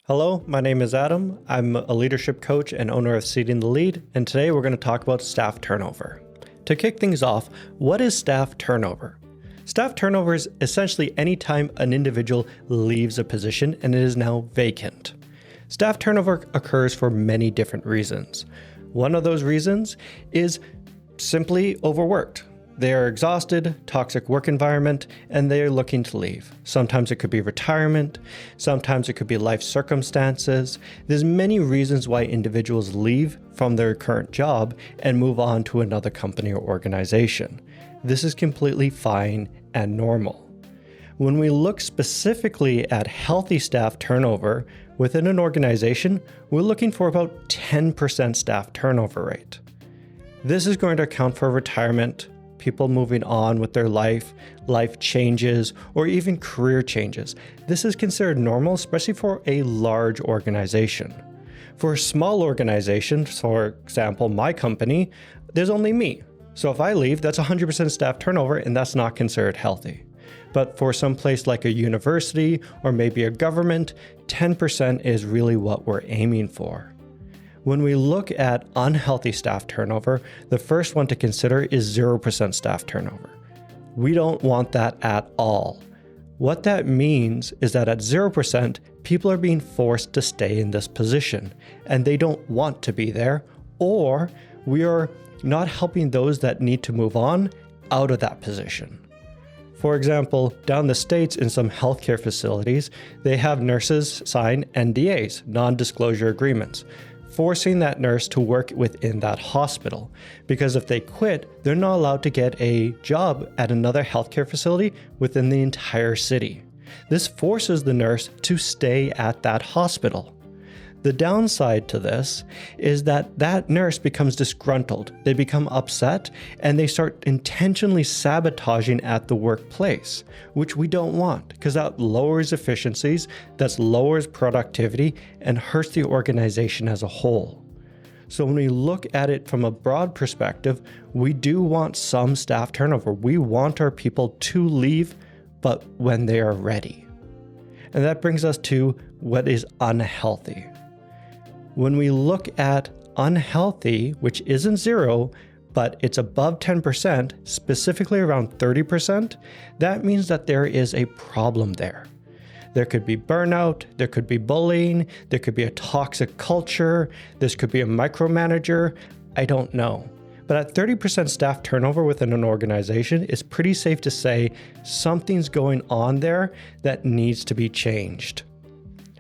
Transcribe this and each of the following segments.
Hello, my name is Adam. I'm a leadership coach and owner of Seeding the Lead, and today we're going to talk about staff turnover. To kick things off, what is staff turnover? Staff turnover is essentially any time an individual leaves a position and it is now vacant. Staff turnover occurs for many different reasons. One of those reasons is simply overworked. They are exhausted, toxic work environment, and they are looking to leave. Sometimes it could be retirement, sometimes it could be life circumstances. There's many reasons why individuals leave from their current job and move on to another company or organization. This is completely fine and normal. When we look specifically at healthy staff turnover within an organization, we're looking for about 10% staff turnover rate. This is going to account for retirement, people moving on with their life changes, or even career changes. This is considered normal, especially for a large organization. For a small organization, for example, my company, there's only me. So if I leave, that's 100% staff turnover, and that's not considered healthy. But for some place like a university or maybe a government, 10% is really what we're aiming for. When we look at unhealthy staff turnover, the first one to consider is 0% staff turnover. We don't want that at all. What that means is that at 0%, people are being forced to stay in this position, and they don't want to be there, or we are not helping those that need to move on out of that position. For example, down the States in some healthcare facilities, they have nurses sign NDAs, non-disclosure agreements, forcing that nurse to work within that hospital. Because if they quit, they're not allowed to get a job at another healthcare facility within the entire city. This forces the nurse to stay at that hospital. The downside to this is that that nurse becomes disgruntled, they become upset, and they start intentionally sabotaging at the workplace, which we don't want because that lowers efficiencies, that lowers productivity, and hurts the organization as a whole. So when we look at it from a broad perspective, we do want some staff turnover. We want our people to leave, but when they are ready. And that brings us to what is unhealthy. When we look at unhealthy, which isn't 0, but it's above 10%, specifically around 30%, that means that there is a problem there. There could be burnout, there could be bullying, there could be a toxic culture, this could be a micromanager, I don't know. But at 30% staff turnover within an organization, it's pretty safe to say something's going on there that needs to be changed.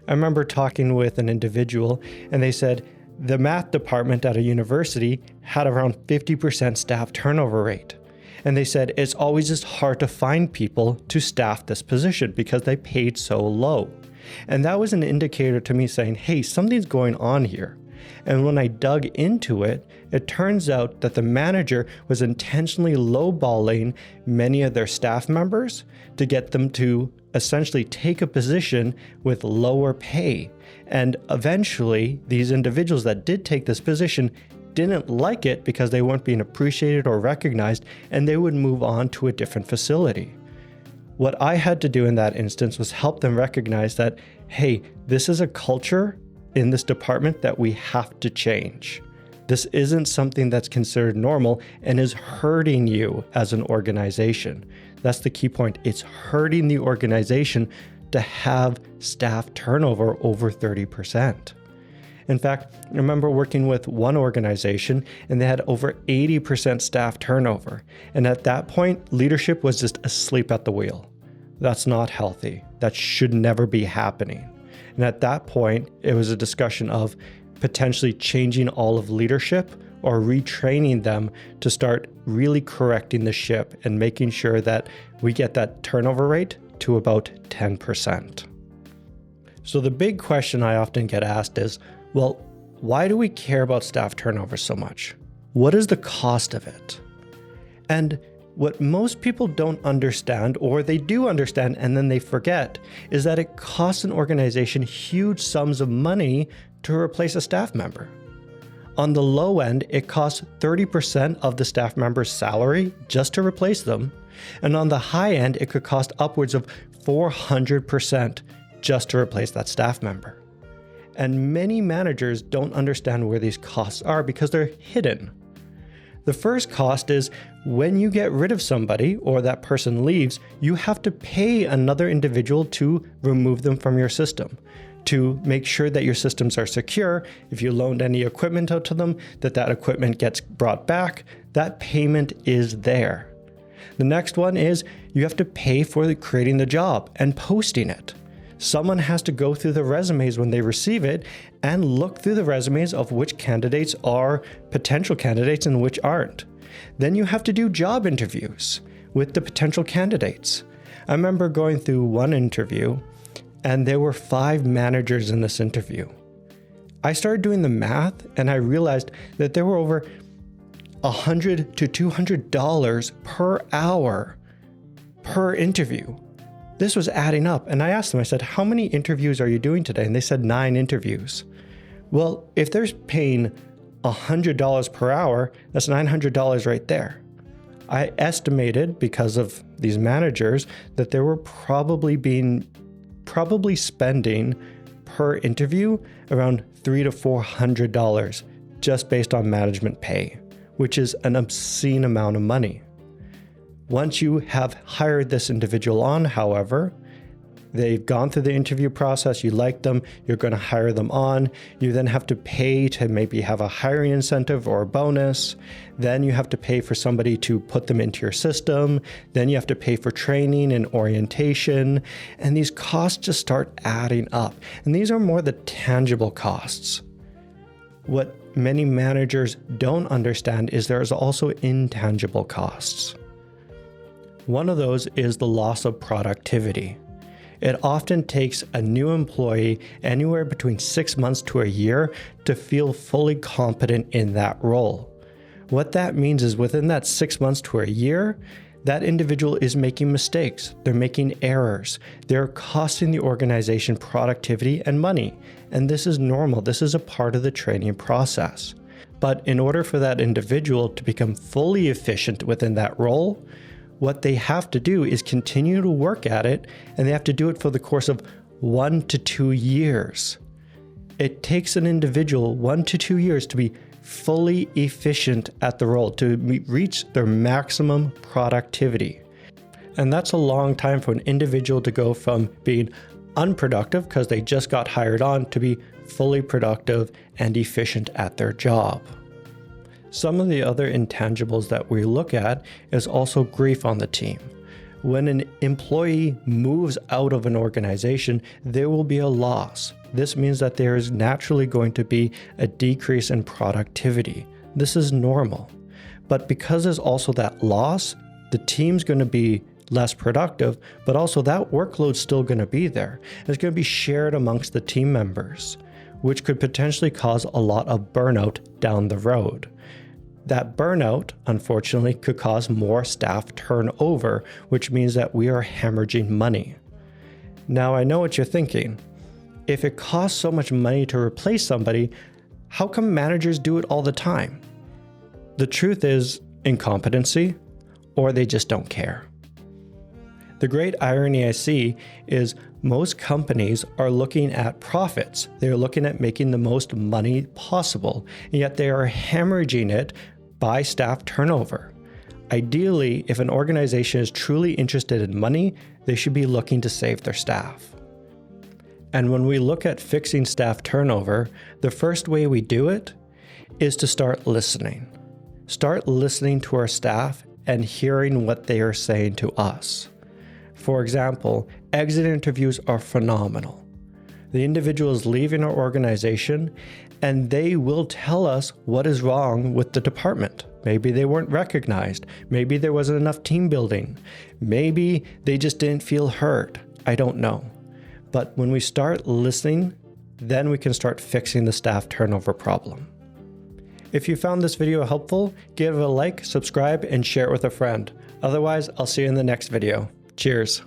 I remember talking with an individual and they said the math department at a university had around 50% staff turnover rate. And they said it's always just hard to find people to staff this position because they paid so low. And that was an indicator to me saying, hey, something's going on here. And when I dug into it, it turns out that the manager was intentionally lowballing many of their staff members to get them to essentially take a position with lower pay. And eventually, these individuals that did take this position didn't like it because they weren't being appreciated or recognized, and they would move on to a different facility. What I had to do in that instance was help them recognize that, hey, this is a culture in this department that we have to change. This isn't something that's considered normal and is hurting you as an organization. That's the key point. It's hurting the organization to have staff turnover over 30%. In fact, I remember working with one organization and they had over 80% staff turnover. And at that point, leadership was just asleep at the wheel. That's not healthy. That should never be happening. And at that point, it was a discussion of potentially changing all of leadership or retraining them to start really correcting the ship and making sure that we get that turnover rate to about 10%. So the big question I often get asked is, well, why do we care about staff turnover so much? What is the cost of it? And what most people don't understand, or they do understand and then they forget, is that it costs an organization huge sums of money to replace a staff member. On the low end, it costs 30% of the staff member's salary just to replace them. And on the high end, it could cost upwards of 400% just to replace that staff member. and many managers don't understand where these costs are because they're hidden. The first cost is when you get rid of somebody or that person leaves, you have to pay another individual to remove them from your system, to make sure that your systems are secure. If you loaned any equipment out to them, that equipment gets brought back, that payment is there. The next one is you have to pay for creating the job and posting it. Someone has to go through the resumes when they receive it and look through the resumes of which candidates are potential candidates and which aren't. Then you have to do job interviews with the potential candidates. I remember going through one interview and there were 5 managers in this interview. I started doing the math and I realized that there were over $100 to $200 per hour per interview. This was adding up, and I asked them, I said, how many interviews are you doing today? And they said 9 interviews. Well, if they're paying $100 per hour, that's $900 right there. I estimated, because of these managers, that they were probably spending per interview around $300 to $400 just based on management pay, which is an obscene amount of money. Once you have hired this individual on, however, they've gone through the interview process, you like them, you're going to hire them on, you then have to pay to maybe have a hiring incentive or a bonus, then you have to pay for somebody to put them into your system, then you have to pay for training and orientation, and these costs just start adding up. And these are more the tangible costs. What many managers don't understand is there's also intangible costs. One of those is the loss of productivity. It often takes a new employee anywhere between 6 months to a year to feel fully competent in that role. What that means is within that 6 months to a year, that individual is making mistakes, they're making errors, they're costing the organization productivity and money. And this is normal, this is a part of the training process. But in order for that individual to become fully efficient within that role, what they have to do is continue to work at it, and they have to do it for the course of 1 to 2 years. It takes an individual 1 to 2 years to be fully efficient at the role, to reach their maximum productivity. And that's a long time for an individual to go from being unproductive because they just got hired on to be fully productive and efficient at their job. Some of the other intangibles that we look at is also grief on the team. When an employee moves out of an organization, there will be a loss. This means that there is naturally going to be a decrease in productivity. This is normal. But because there's also that loss, the team's going to be less productive, but also that workload's still going to be there. It's going to be shared amongst the team members, which could potentially cause a lot of burnout down the road. That burnout, unfortunately, could cause more staff turnover, which means that we are hemorrhaging money. Now, I know what you're thinking. If it costs so much money to replace somebody, how come managers do it all the time? The truth is incompetency, or they just don't care. The great irony I see is most companies are looking at profits. They're looking at making the most money possible, and yet they are hemorrhaging it by staff turnover. Ideally, if an organization is truly interested in money, they should be looking to save their staff. And when we look at fixing staff turnover, the first way we do it is to start listening. Start listening to our staff and hearing what they are saying to us. For example, exit interviews are phenomenal. The individual is leaving our organization and they will tell us what is wrong with the department. Maybe they weren't recognized. Maybe there wasn't enough team building. Maybe they just didn't feel heard. I don't know. But when we start listening, then we can start fixing the staff turnover problem. If you found this video helpful, give it a like, subscribe, and share it with a friend. Otherwise, I'll see you in the next video. Cheers.